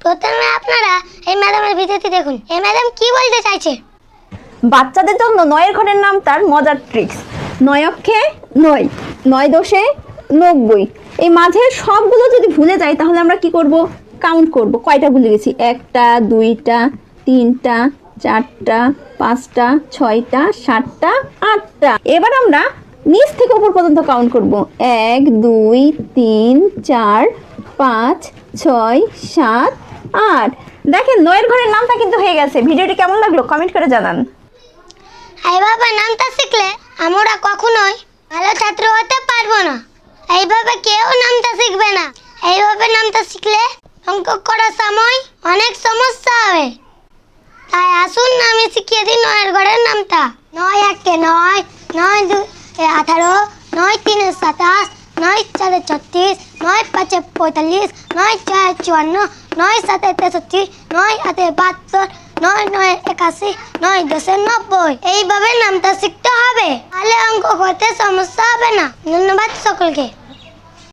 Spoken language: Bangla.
প্রথমে আপনারা এই ম্যাডামের ভিডিওটি দেখুন। এই ম্যাডাম কি বলতে চাইছে। বাচ্চাদের জন্য 9 এর ঘরের নাম তার মজার ট্রিক্স। 9 অক্ষে 9, 9 দশে 90। এই মাঝের সবগুলো যদি ভুলে যাই তাহলে আমরা কি করব? কাউন্ট করব। কয়টা ভুলে গেছি? 1টা, 2টা, 3টা, 4টা, 5টা, 6টা, 7টা, 8টা। এবার আমরা নিচ থেকে উপর পর্যন্ত কাউন্ট করব। 1 2 3 4 5 6 7 8। দেখেন 9 এর ঘরের নামটা কিন্তু হয়ে গেছে। ভিডিওটি কেমন লাগলো কমেন্ট করে জানান। এইভাবে নামটা শিখলে আমরা কখনোই ভালো ছাত্র হতে পারবো না। এইভাবে কেউ নামটা শিখবে না। এইভাবে নামটা শিখলে অঙ্ক করার সময় অনেক সমস্যা হবে। তাই আসুন আমি শিখিয়ে দিই 9 এর ঘরের নামটা। 9 একে 9, 9 2 18, 9 3 27, 9 4 36, 9 5 45, 9 6 54, 9 7 63, 9 8 72, 9 9 81, 9 10 90। এইভাবে নামটা শিখতে হবে, তাহলে অঙ্ক করতে সমস্যা হবে না। ধন্যবাদ সকলকে।